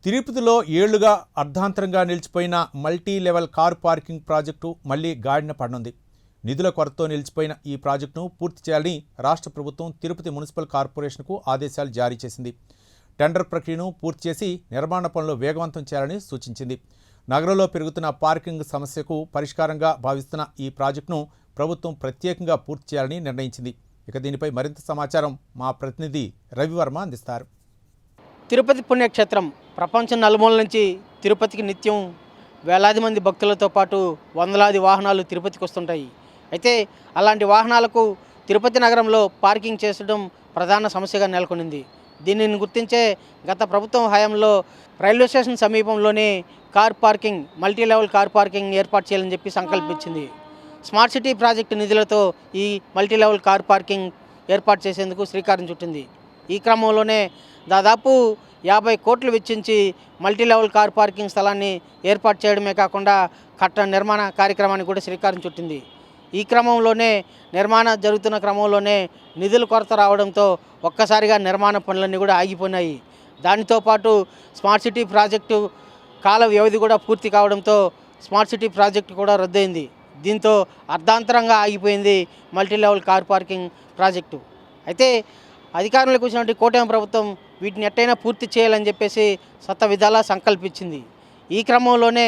తిరుపతిలో ఏళ్లుగా అర్ధాంతరంగా నిలిచిపోయిన multi level car parking project మళ్లీ గాడిన పడనుంది. నిధుల కొరతతో నిలిచిపోయిన ఈ ప్రాజెక్టును పూర్తి చేయాలని రాష్ట్ర ప్రభుత్వం తిరుపతి మున్సిపల్ కార్పొరేషన్కు ఆదేశాలు జారీ చేసింది. టెండర్ ప్రక్రియను పూర్తి చేసి నిర్మాణ పనులు వేగవంతం చేయాలని సూచించింది. నగరంలో పెరుగుతున్న పార్కింగ్ సమస్యకు పరిష్కారంగా భావిస్తున్న ఈ ప్రాజెక్టును ప్రభుత్వం ప్రత్యేకంగా పూర్తి చేయాలని నిర్ణయించింది. ఇక దీనిపై మరింత సమాచారం మా ప్రతినిధి రవివర్మ అందిస్తారు. తిరుపతి పుణ్యక్షేత్రం ప్రపంచం నలుమూల నుంచి తిరుపతికి నిత్యం వేలాది మంది భక్తులతో పాటు వందలాది వాహనాలు తిరుపతికి వస్తుంటాయి. అయితే అలాంటి వాహనాలకు తిరుపతి నగరంలో పార్కింగ్ చేసడం ప్రధాన సమస్యగా నెలకొనింది. దీనిని గుర్తించే గత ప్రభుత్వం హయాంలో రైల్వే స్టేషన్ సమీపంలోనే car parking multi level car parking ఏర్పాటు చేయాలని చెప్పి సంకల్పించింది. స్మార్ట్ సిటీ ప్రాజెక్టు నిధులతో ఈ మల్టీ లెవెల్ కార్ పార్కింగ్ ఏర్పాటు చేసేందుకు శ్రీకారం చుట్టింది. ఈ క్రమంలోనే దాదాపు 50 కోట్లు వెచ్చించి మల్టీ లెవెల్ కార్ పార్కింగ్ స్థలాన్ని ఏర్పాటు చేయడమే కాకుండా నిర్మాణ కార్యక్రమానికి కూడా శ్రీకారం చుట్టింది. ఈ క్రమంలోనే జరుగుతున్న క్రమంలోనే నిధుల కొరత రావడంతో ఒక్కసారిగా నిర్మాణ పనులన్నీ కూడా ఆగిపోయినాయి. దానితో పాటు స్మార్ట్ సిటీ ప్రాజెక్టు కాల వ్యవధి కూడా పూర్తి కావడంతో స్మార్ట్ సిటీ ప్రాజెక్టు కూడా రద్దయింది. దీంతో అర్ధాంతరంగా ఆగిపోయింది multi level car parking project. అయితే అధికారంలోకి వచ్చినటువంటి కూటమి ప్రభుత్వం వీటిని ఎట్టయినా పూర్తి చేయాలని చెప్పేసి విధాలా సంకల్పించింది. ఈ క్రమంలోనే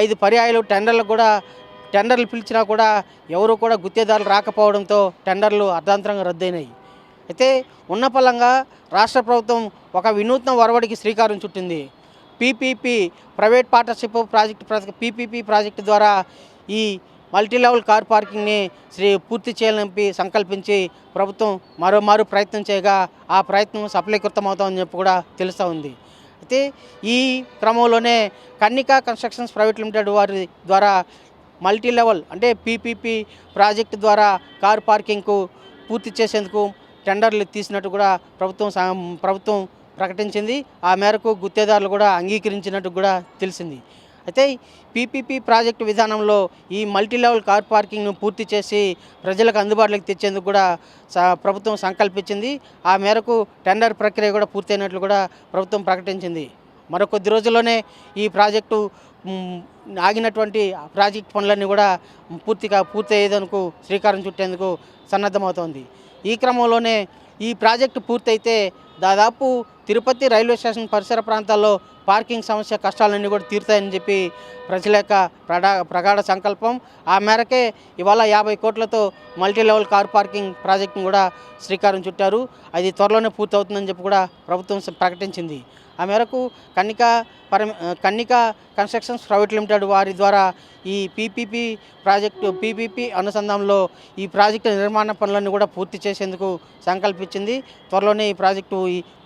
5 పర్యాయాలు టెండర్లు పిలిచినా కూడా ఎవరు కూడా గుత్తేదారులు రాకపోవడంతో టెండర్లు అర్ధాంతరంగా రద్దయినాయి. అయితే ఉన్నపలంగా రాష్ట్ర ప్రభుత్వం ఒక వినూత్న ఒరవడికి శ్రీకారం చుట్టింది. PPP private partnership PPP project ద్వారా ఈ మల్టీ లెవెల్ కార్ పార్కింగ్ని పూర్తి చేయాలని సంకల్పించి ప్రభుత్వం మరోమారు ప్రయత్నం చేయగా ఆ ప్రయత్నం సఫలీకృతమవుతామని చెప్పి కూడా తెలుస్తూ ఉంది. అయితే ఈ క్రమంలోనే కన్నికా కన్స్ట్రక్షన్స్ ప్రైవేట్ లిమిటెడ్ వారి ద్వారా మల్టీ లెవెల్ అంటే పీపీపీ ప్రాజెక్టు ద్వారా కార్ పార్కింగ్కు పూర్తి చేసేందుకు టెండర్లు తీసినట్టు కూడా ప్రభుత్వం ప్రకటించింది. ఆ మేరకు గుత్తేదారులు కూడా అంగీకరించినట్టు కూడా తెలిసింది. అయితే పీపీపీ ప్రాజెక్టు విధానంలో ఈ మల్టీ లెవెల్ కార్ పార్కింగ్ను పూర్తి చేసి ప్రజలకు అందుబాటులోకి తెచ్చేందుకు కూడా ప్రభుత్వం సంకల్పించింది. ఆ మేరకు టెండర్ ప్రక్రియ కూడా పూర్తయినట్లు కూడా ప్రభుత్వం ప్రకటించింది. మరో కొద్ది రోజుల్లోనే ఈ ప్రాజెక్టు ఆగినటువంటి ప్రాజెక్ట్ పనులన్నీ కూడా పూర్తయ్యేందుకు శ్రీకారం చుట్టేందుకు సన్నద్ధమవుతోంది. ఈ క్రమంలోనే ఈ ప్రాజెక్టు పూర్తయితే దాదాపు తిరుపతి రైల్వే స్టేషన్ పరిసర ప్రాంతాల్లో పార్కింగ్ సమస్య కష్టాలన్నీ కూడా తీరుతాయని చెప్పి ప్రజల యొక్క ప్రగాఢ సంకల్పం. ఆ మేరకే ఇవాళ 50 కోట్లతో మల్టీ లెవెల్ కార్ పార్కింగ్ ప్రాజెక్టును కూడా శ్రీకారం చుట్టారు. అది త్వరలోనే పూర్తవుతుందని చెప్పి కూడా ప్రభుత్వం ప్రకటించింది. ఆ మేరకు కన్నికా కన్స్ట్రక్షన్స్ ప్రైవేట్ లిమిటెడ్ వారి ద్వారా ఈ పీపీపీ అనుసంధానంలో ఈ ప్రాజెక్టు నిర్మాణ పనులన్నీ కూడా పూర్తి చేసేందుకు సంకల్పించింది. త్వరలోనే ఈ ప్రాజెక్టు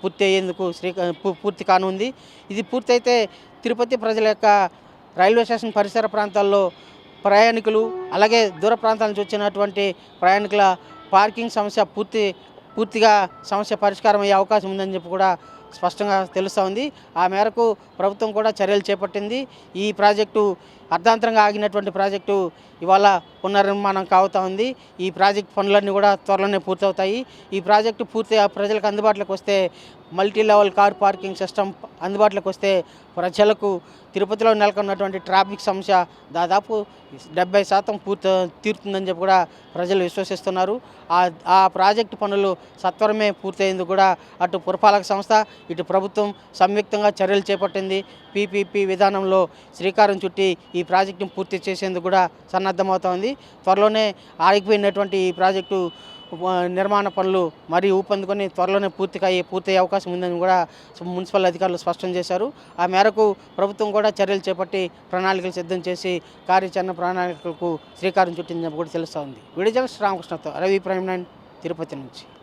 పూర్తి అయ్యేందుకు పూర్తి కానుంది. ఇది పూర్తయితే తిరుపతి ప్రజల యొక్క రైల్వే స్టేషన్ పరిసర ప్రాంతాల్లో ప్రయాణికులు అలాగే దూర ప్రాంతాల నుంచి వచ్చినటువంటి ప్రయాణికుల పార్కింగ్ సమస్య పూర్తిగా సమస్య పరిష్కారం అయ్యే అవకాశం ఉందని చెప్పి కూడా స్పష్టంగా తెలుస్తూ ఉంది. ఆ మేరకు ప్రభుత్వం కూడా చర్యలు చేపట్టింది. ఈ ప్రాజెక్టు అర్ధాంతరంగా ఆగినటువంటి ప్రాజెక్టు ఇవాళ పునర్నిర్మాణం కావుతూ ఉంది. ఈ ప్రాజెక్ట్ పనులన్నీ కూడా త్వరలోనే పూర్తవుతాయి. ఈ ప్రాజెక్టు ప్రజలకు అందుబాటులోకి వస్తే multi level car parking system అందుబాటులోకి వస్తే ప్రజలకు తిరుపతిలో నెలకొన్నటువంటి ట్రాఫిక్ సమస్య దాదాపు 70% తీరుతుందని చెప్పి కూడా ప్రజలు విశ్వసిస్తున్నారు. ఆ ప్రాజెక్టు పనులు సత్వరమే పూర్తయ్యేందుకు కూడా అటు పురపాలక సంస్థ ఇటు ప్రభుత్వం సంయుక్తంగా చర్యలు చేపట్టింది. పీపీపీ విధానంలో శ్రీకారం చుట్టి ఈ ప్రాజెక్టును పూర్తి చేసేందుకు కూడా సన్నద్ధమవుతోంది. త్వరలోనే ఆగిపోయినటువంటి ఈ ప్రాజెక్టు నిర్మాణ పనులు మరీ ఊపందుకొని త్వరలోనే పూర్తయ్యే అవకాశం ఉందని కూడా మున్సిపల్ అధికారులు స్పష్టం చేశారు. ఆ మేరకు ప్రభుత్వం కూడా చర్యలు చేపట్టి ప్రణాళికలు సిద్ధం చేసి కార్యాచరణ ప్రణాళికలకు శ్రీకారం చుట్టిందని కూడా తెలుస్తూ ఉంది. వీడియో జర్నలిస్ట్ రామకృష్ణతో రవి ప్రైమ్ 9 తిరుపతి నుంచి.